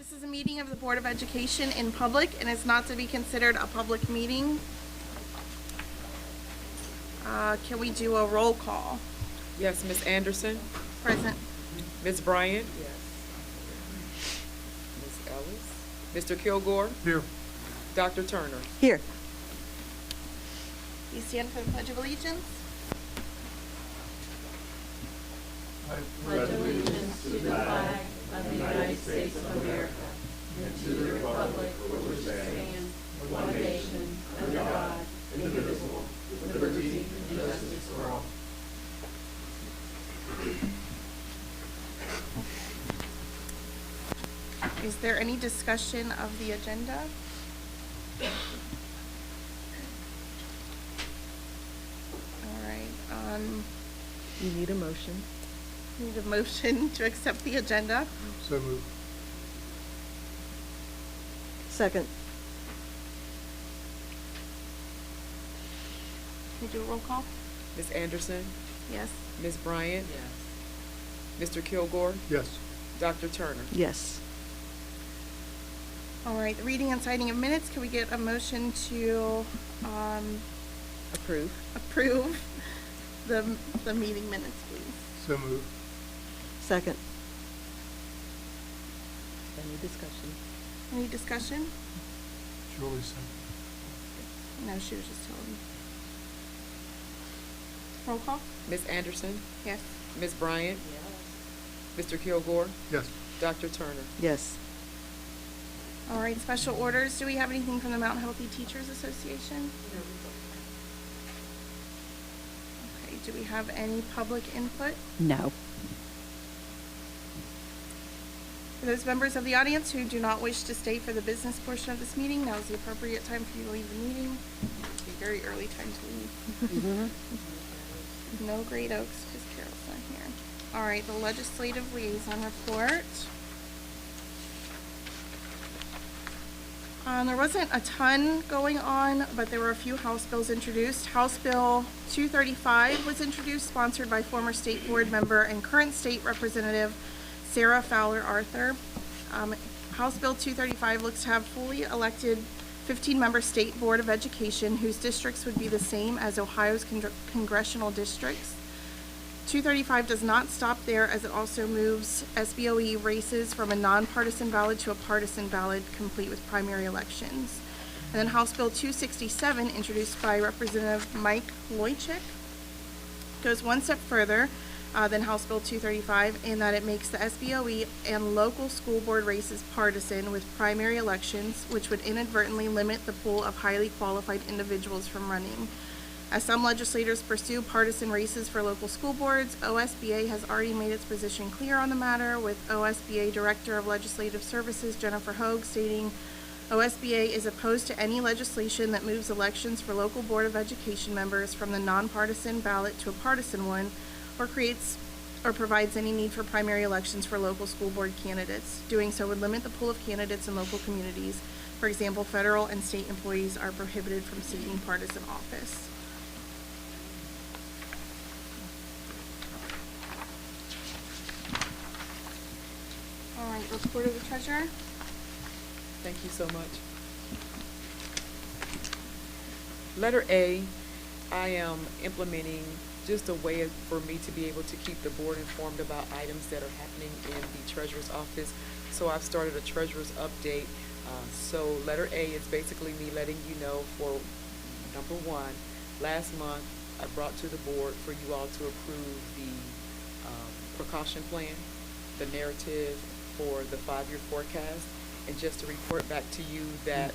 This is a meeting of the Board of Education in public and is not to be considered a public meeting. Can we do a roll call? Yes, Ms. Anderson. Present. Ms. Bryant. Yes. Ms. Ellis. Mr. Kilgore. Here. Dr. Turner. Here. Please stand for the Pledge of Allegiance. Pledge allegiance to the flag of the United States of America and to the republic for which it stands, one nation, under God, indivisible, with liberty and justice for all. Is there any discussion of the agenda? All right. You need a motion. Need a motion to accept the agenda. So moved. Second. Can we do a roll call? Ms. Anderson. Yes. Ms. Bryant. Yes. Mr. Kilgore. Yes. Dr. Turner. Yes. All right. The reading and signing of minutes. Can we get a motion to Approve. approve the meeting minutes, please? So moved. Second. Any discussion? Any discussion? Julie said. No, she was just telling me. Roll call? Ms. Anderson. Yes. Ms. Bryant. Yes. Mr. Kilgore. Yes. Dr. Turner. Yes. All right, special orders. Do we have anything from the Mt.Healthy Teachers Association? Okay, do we have any public input? No. For those members of the audience who do not wish to stay for the business portion of this meeting, now is the appropriate time for you to leave the meeting. It's a very early time to leave. No Great Oaks, because Carol's not here. All right, the legislative liaison report. There wasn't a ton going on, but there were a few House bills introduced. House Bill 235 was introduced, sponsored by former State Board member and current State Representative Sarah Fowler Arthur. House Bill 235 looks to have fully elected 15-member State Board of Education whose districts would be the same as Ohio's congressional districts. 235 does not stop there, as it also moves SBOE races from a nonpartisan ballot to a partisan ballot, complete with primary elections. And then House Bill 267, introduced by Representative Mike Loychik, goes one step further than House Bill 235 in that it makes the SBOE and local school board races partisan with primary elections, which would inadvertently limit the pool of highly qualified individuals from running. As some legislators pursue partisan races for local school boards, OSBA has already made its position clear on the matter, with OSBA Director of Legislative Services Jennifer Hogue stating, OSBA is opposed to any legislation that moves elections for local Board of Education members from the nonpartisan ballot to a partisan one, or creates or provides any need for primary elections for local school board candidates. Doing so would limit the pool of candidates in local communities. For example, federal and state employees are prohibited from seeking partisan office. All right, report of the treasurer. Thank you so much. Letter A, I am implementing just a way for me to be able to keep the board informed about items that are happening in the treasurer's office. So I've started a treasurer's update. So letter A is basically me letting you know, for number one, last month I brought to the board for you all to approve the precaution plan, the narrative for the 5-year forecast, and just to report back to you that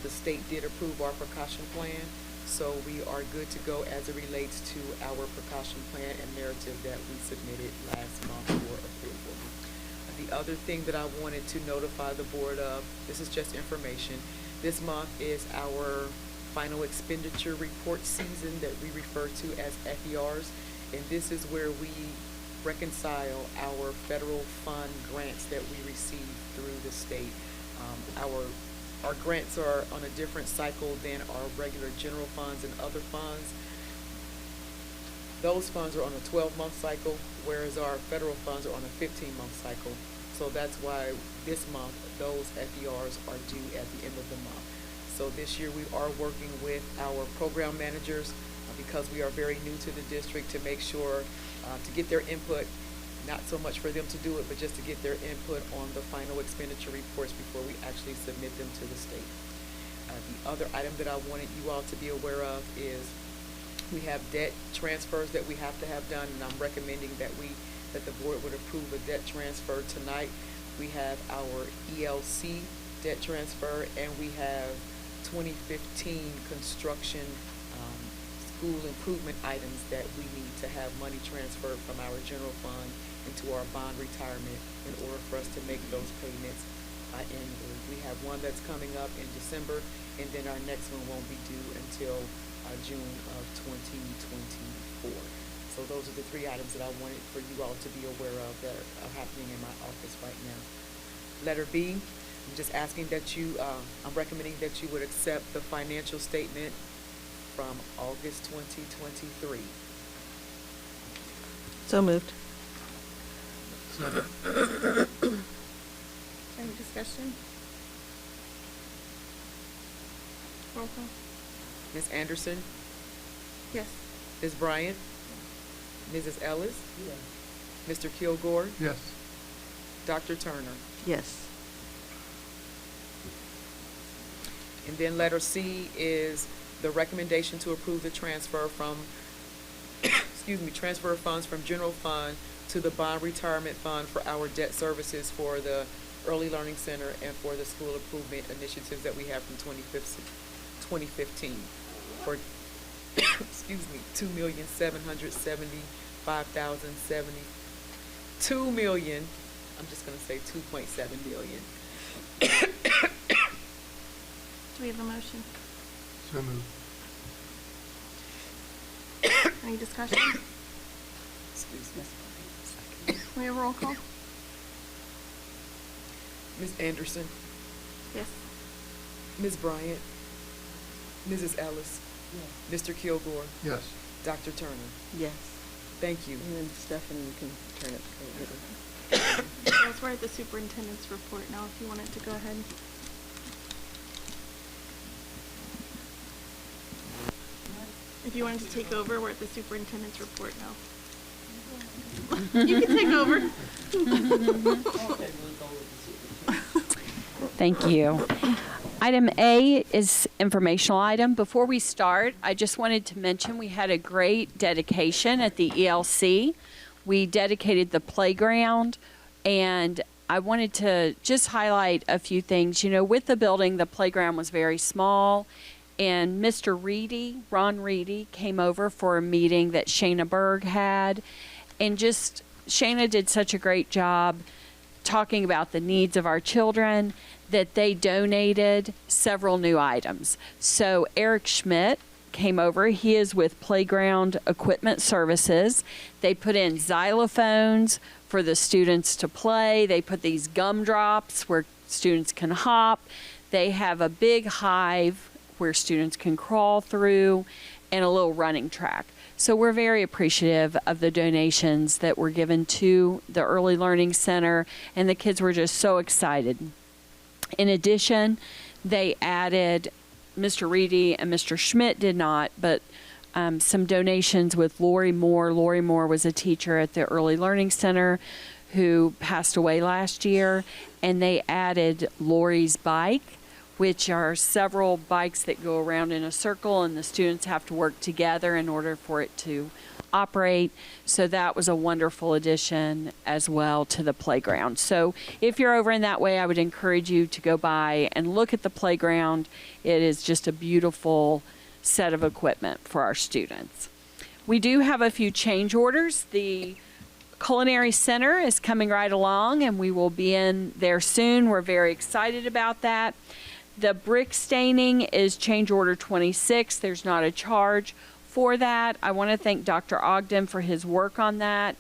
the state did approve our precaution plan. So we are good to go as it relates to our precaution plan and narrative that we submitted last month for approval. The other thing that I wanted to notify the board of, this is just information, this month is our final expenditure report season that we refer to as FERs, and this is where we reconcile our federal fund grants that we receive through the state. Our grants are on a different cycle than our regular general funds and other funds. Those funds are on a 12-month cycle, whereas our federal funds are on a 15-month cycle. So that's why this month, those FERs are due at the end of the month. So this year, we are working with our program managers because we are very new to the district to make sure to get their input, not so much for them to do it, but just to get their input on the final expenditure reports before we actually submit them to the state. The other item that I wanted you all to be aware of is we have debt transfers that we have to have done, and I'm recommending that the board would approve a debt transfer tonight. We have our ELC debt transfer, and we have 2015 construction school improvement items that we need to have money transferred from our general fund into our bond retirement in order for us to make those payments annually. We have one that's coming up in December, and then our next one won't be due until June of 2024. So those are the three items that I wanted for you all to be aware of that are happening in my office right now. Letter B, I'm just asking that I'm recommending that you would accept the financial statement from August 2023. So moved. Second. Any discussion? Roll call. Ms. Anderson, Yes. Ms. Bryant, Mrs. Ellis, Mr. Kilgore, Yes. Dr. Turner. Yes. And then letter C is the recommendation to approve the transfer from, transfer of funds from general fund to the bond retirement fund for our debt services for the Early Learning Center and for the school improvement initiatives that we have from 2015 for, $2,775,070, I'm just gonna say 2.7 million. Do we have a motion? So moved. Any discussion? Excuse me. We have a roll call? Ms. Anderson, Yes. Ms. Bryant, Mrs. Ellis, Mr. Kilgore, Yes. Dr. Turner. Yes. Thank you. And then Stephanie, you can turn it over. Yes, we're at the superintendent's report now, if you wanted to go ahead. If you wanted to take over, we're at the superintendent's report now. You can take over. Thank you. Item A is informational item. Before we start, I just wanted to mention we had a great dedication at the ELC. We dedicated the playground, and I wanted to just highlight a few things. You know, with the building, the playground was very small, and Mr. Reedy, Ron Reedy, came over for a meeting that Shayna Berg had, and just Shayna did such a great job talking about the needs of our children that they donated several new items. So Eric Schmidt came over. He is with Playground Equipment Services. They put in xylophones for the students to play. They put these gumdrops where students can hop. They have a big hive where students can crawl through, and a little running track. So we're very appreciative of the donations that were given to the Early Learning Center, and the kids were just so excited. In addition, they added, Mr. Reedy and Mr. Schmidt did not, but some donations with Lori Moore. Lori Moore was a teacher at the Early Learning Center who passed away last year, and they added Lori's bike, which are several bikes that go around in a circle, and the students have to work together in order for it to operate. So that was a wonderful addition as well to the playground. So if you're over in that way, I would encourage you to go by and look at the playground. It is just a beautiful set of equipment for our students. We do have a few change orders. The Culinary Center is coming right along, and we will be in there soon. We're very excited about that. The brick staining is change order 26. There's not a charge for that. I want to thank Dr. Ogden for his work on that.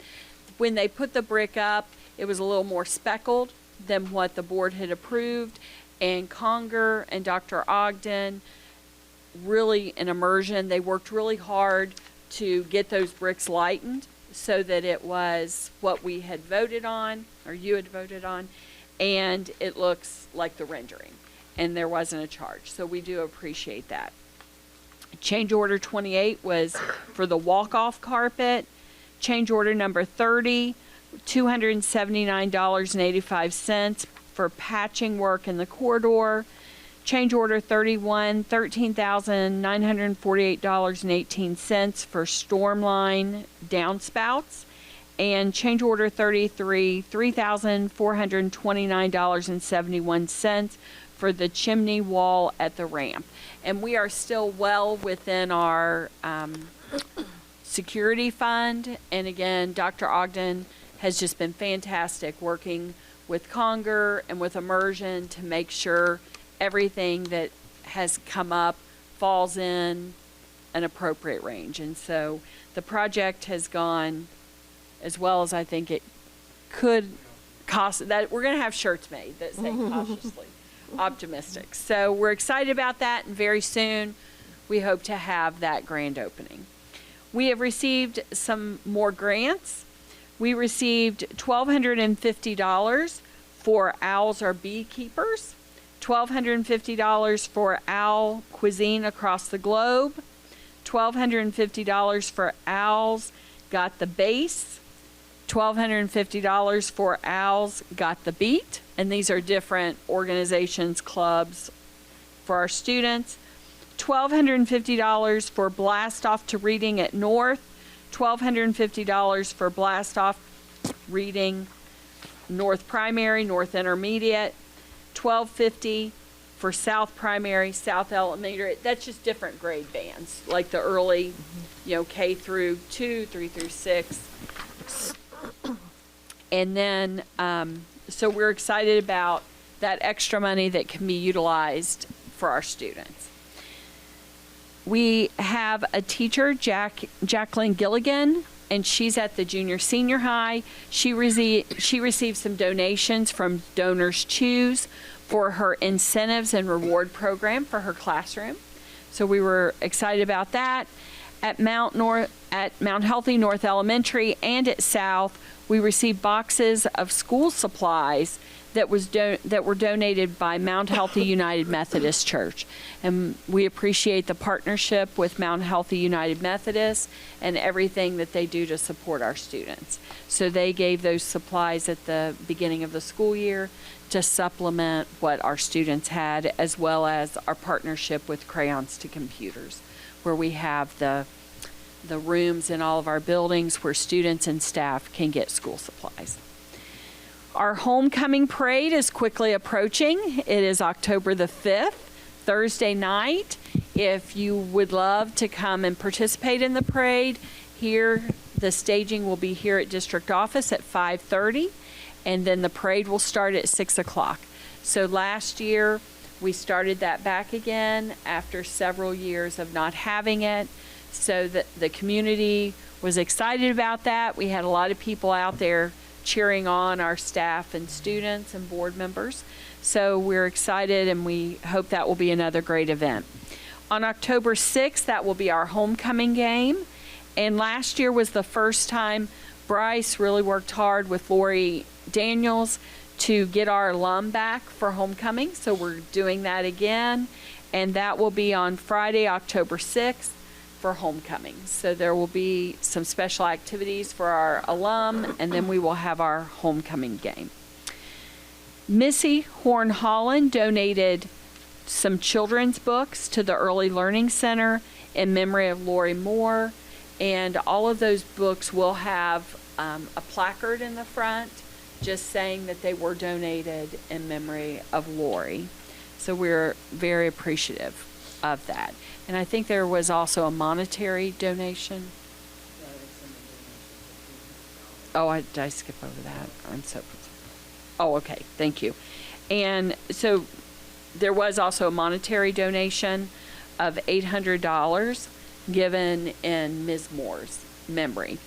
When they put the brick up, it was a little more speckled than what the board had approved. And Conger and Dr. Ogden, really an immersion. They worked really hard to get those bricks lightened so that it was what we had voted on, or you had voted on, and it looks like the rendering, and there wasn't a charge. So we do appreciate that. Change order 28 was for the walk-off carpet. Change order number 30, $279.85 for patching work in the corridor. Change order 31, $13,948.18 for storm line downspouts. And change order 33, $3,429.71 for the chimney wall at the ramp. And we are still well within our security fund. And again, Dr. Ogden has just been fantastic working with Conger and with Immersion to make sure everything that has come up falls in an appropriate range. And so the project has gone as well as I think it could cost. That we're going to have shirts made that say cautiously optimistic. So we're excited about that, and very soon we hope to have that grand opening. We have received some more grants. We received $1,250 for Owls Are Beekeepers, $1,250 for Owl Cuisine Across the Globe, $1,250 for Owls Got the Base, $1,250 for Owls Got the Beat, and these are different organizations, clubs for our students. $1,250 for Blast Off to Reading at North, $1,250 for Blast Off Reading North Primary, North Intermediate, $1,250 for South Primary, South Elementary. That's just different grade bands, like the early, K through 2, 3 through 6. And then, so we're excited about that extra money that can be utilized for our students. We have a teacher, Jacqueline Gilligan, and she's at the junior senior high. She received some donations from Donors Choose for her incentives and reward program for her classroom. So we were excited about that. At Mt.Healthy North Elementary and at South, we received boxes of school supplies that were donated by Mt.Healthy United Methodist Church. And we appreciate the partnership with Mt.Healthy United Methodist and everything that they do to support our students. So they gave those supplies at the beginning of the school year to supplement what our students had, as well as our partnership with Crayons to Computers, where we have the rooms in all of our buildings where students and staff can get school supplies. Our homecoming parade is quickly approaching. It is October the 5th, Thursday night. If you would love to come and participate in the parade, the staging will be here at District Office at 5:30, and then the parade will start at 6 o'clock. So last year, we started that back again after several years of not having it. So the community was excited about that. We had a lot of people out there cheering on our staff and students and board members. So we're excited, and we hope that will be another great event. On October 6th, that will be our homecoming game. And last year was the first time Bryce really worked hard with Lori Daniels to get our alum back for homecoming. So we're doing that again. And that will be on Friday, October 6th. For homecoming. So there will be some special activities for our alum, and then we will have our homecoming game. Missy Horn Holland donated some children's books to the Early Learning Center in memory of Lori Moore, and all of those books will have a placard in the front just saying that they were donated in memory of Lori. So we're very appreciative of that. And I think there was also a monetary donation. Oh, did I skip over that? Okay, thank you. And so there was also a monetary donation of $800 given in Ms. Moore's memory.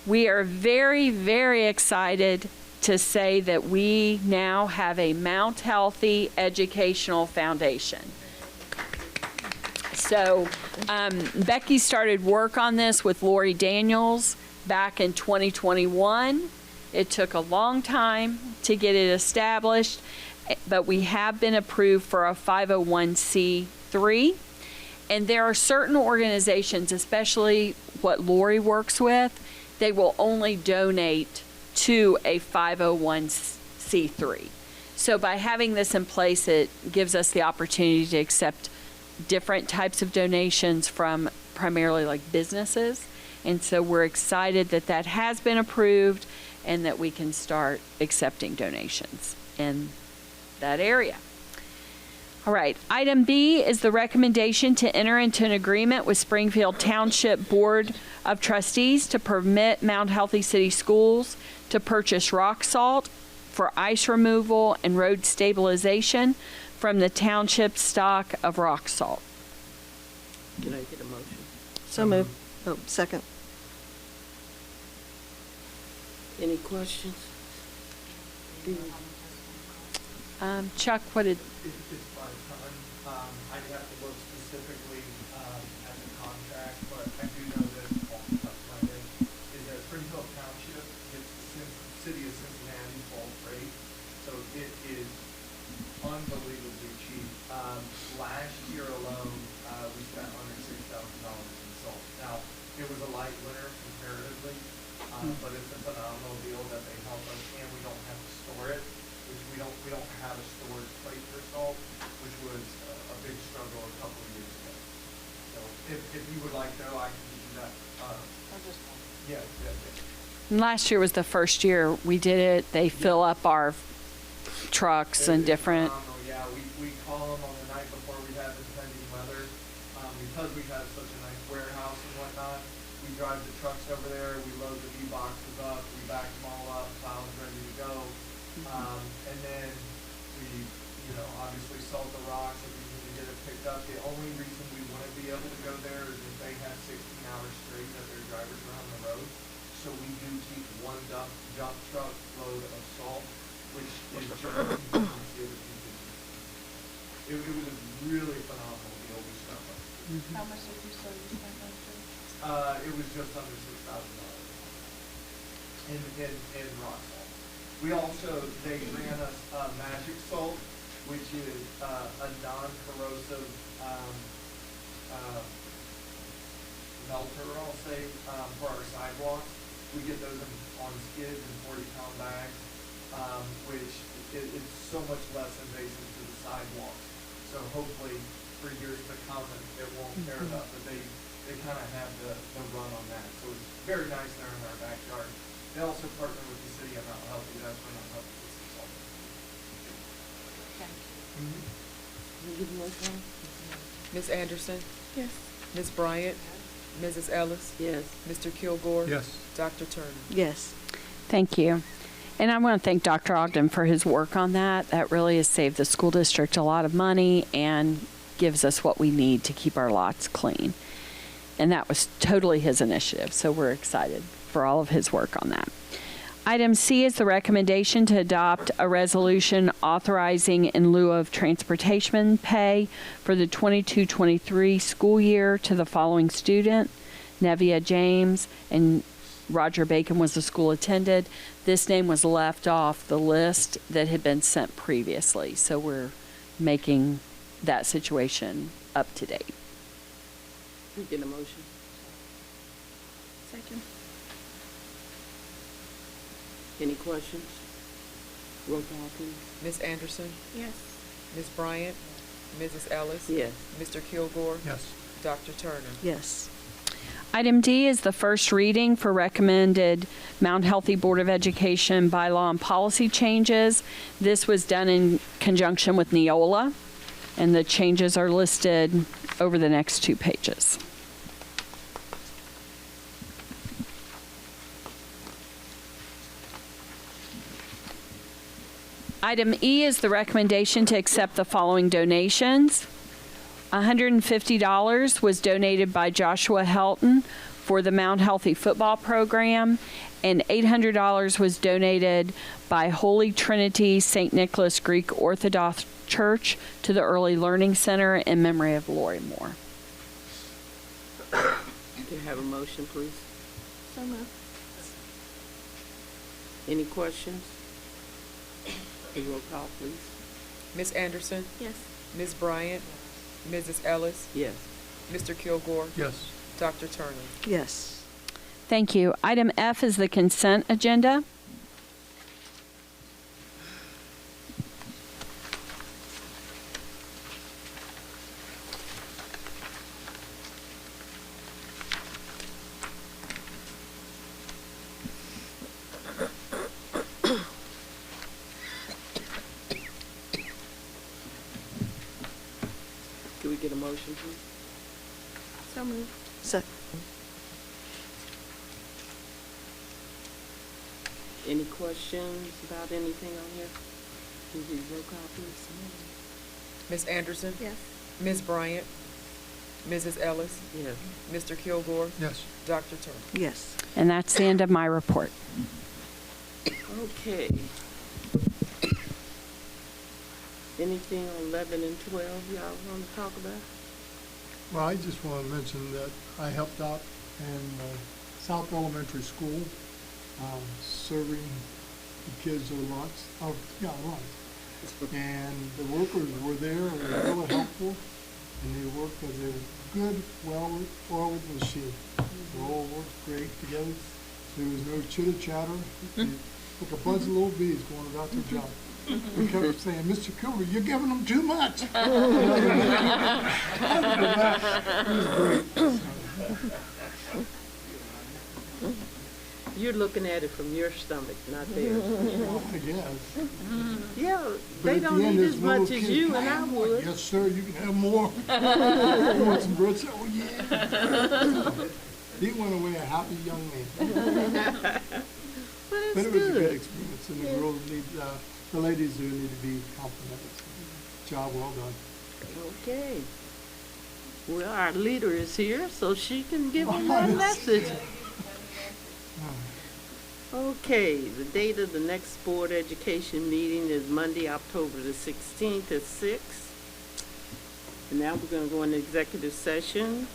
We are very, very excited to say that we now have a Mt.Healthy Educational Foundation. So Becky started work on this with Lori Daniels back in 2021. It took a long time to get it established, but we have been approved for a 501c3. And there are certain organizations, especially what Lori works with, they will only donate to a 501c3. So by having this in place, it gives us the opportunity to accept different types of donations from primarily like businesses. And so we're excited that that has been approved and that we can start accepting donations in that area. All right, item B is the recommendation to enter into an agreement with Springfield Township Board of Trustees to permit Mt.Healthy City Schools to purchase rock salt for ice removal and road stabilization from the township stock of rock salt. Can I get a motion? So moved. Oh, second. Any questions? Chuck, what did, It's by ton. I'd have to look specifically at the contract, but I do know this off the top of my head, is that Springfield Township gets the city of Cincinnati bulk rate, so it is unbelievably cheap. Last year alone, we spent under $6,000 in salt. Now, it was a light winter comparatively, but it's a phenomenal deal that they help us, and we don't have to store it, which we don't have a storage plate for salt, which was a big struggle a couple of years ago. So if you would like though, I can give you that. Yeah. last year was the first year we did it. They fill up our trucks and different. Yeah, we call them on the night before we have impending weather. Because we have such a nice warehouse and whatnot, we drive the trucks over there, we load the V-boxes up, we back them all up, plows ready to go. And then we, obviously salt the rocks if we need to get it picked up. The only reason we wouldn't be able to go there is if they have 16 hours straight that their drivers are on the road. So we do keep one dump truck load of salt, which is just it was a really phenomenal deal we struck up. How much did you say you spent last year? It was just under $6,000 in rock salt. We also, they ran us magic salt, which is a non-corrosive melter, I'll say, for our sidewalks. We get those on skids in 40-pound bags, which is so much less invasive to the sidewalks. So hopefully for years to come, it won't tear it up, but they kind of have the run on that. So it's very nice there in our backyard. They also partner with the city of Mt.Healthy. That's when Mt.Healthy gets the salt. Ms. Anderson? Yes. Ms. Bryant? Mrs. Ellis? Yes. Mr. Kilgore? Yes. Dr. Turner? Yes. Thank you. And I want to thank Dr. Ogden for his work on that. That really has saved the school district a lot of money and gives us what we need to keep our lots clean. And that was totally his initiative, so we're excited for all of his work on that. Item C is the recommendation to adopt a resolution authorizing in lieu of transportation pay for the 22-23 school year to the following student: Nevia James, and Roger Bacon was the school attended. This name was left off the list that had been sent previously, so we're making that situation up to date. Can I get a motion? Second. Any questions? Roll call, please. Ms. Anderson? Yes. Ms. Bryant? Mrs. Ellis? Yes. Mr. Kilgore? Yes. Dr. Turner? Yes. Item D is the first reading for recommended Mt.Healthy Board of Education bylaw and policy changes. This was done in conjunction with Neola, and the changes are listed over the next 2 pages. Item E is the recommendation to accept the following donations. $150 was donated by Joshua Helton for the Mt.Healthy football program, and $800 was donated by Holy Trinity St. Nicholas Greek Orthodox Church to the Early Learning Center in memory of Lori Moore. Can I have a motion, please? So moved. Any questions? A roll call, please. Ms. Anderson, Yes. Ms. Bryant, Mrs. Ellis, Yes. Mr. Kilgore, Yes. Dr. Turner. Yes. Thank you. Item F is the consent agenda. Can we get a motion, please? So moved. Any questions about anything on here? Can we roll call, please? Ms. Anderson, Yes. Ms. Bryant, Mrs. Ellis, Yes. Mr. Kilgore, Yes. Dr. Turner. Yes. And that's the end of my report. Okay. Anything on 11 and 12 y'all want to talk about? Well, I just want to mention that I helped out in South Elementary School, serving the kids their lunch. And the workers were there, and they were really helpful, and they worked as a good, well-oiled machine. They all worked great together. There was no chitter-chatter. Like a bunch of little bees going about their job. We kept saying, Mr. Kilgore, you're giving them too much. It was great. You're looking at it from your stomach, not theirs. Well, I guess. Yeah, But they at the don't end, eat this as little much as kid, you "Can I and I have one?" would. Yes, sir, you can have more. You want some bread? Oh, yeah. He went away a happy young man. But But it's it was a good good. experience, and the girls need, the ladies do need to be complimented. Job well done. Okay. Well, our leader is here, so she can give them that message. Okay, the date of the next board education meeting is Monday, October the 16th at 6. And now we're going to go into executive session.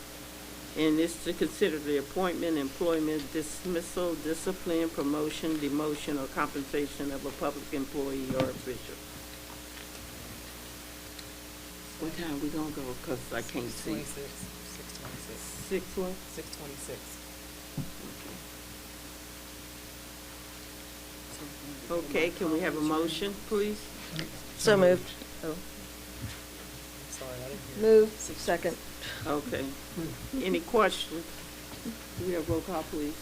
And it's to consider the appointment, employment, dismissal, discipline, promotion, demotion, or compensation of a public employee or official. What time we gonna go? Cause I can't see. 6:26. 6 what? 6:26. Okay, can we have a motion, please? So moved. Sorry, I didn't hear. Move. Second. Okay. Any questions? Do we have roll call, please?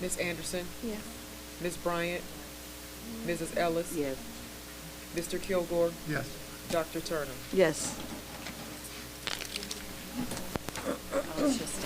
Ms. Anderson, Yes. Ms. Bryant, Mrs. Ellis, Yes. Mr. Kilgore, Yes. Dr. Turner. Yes. It's just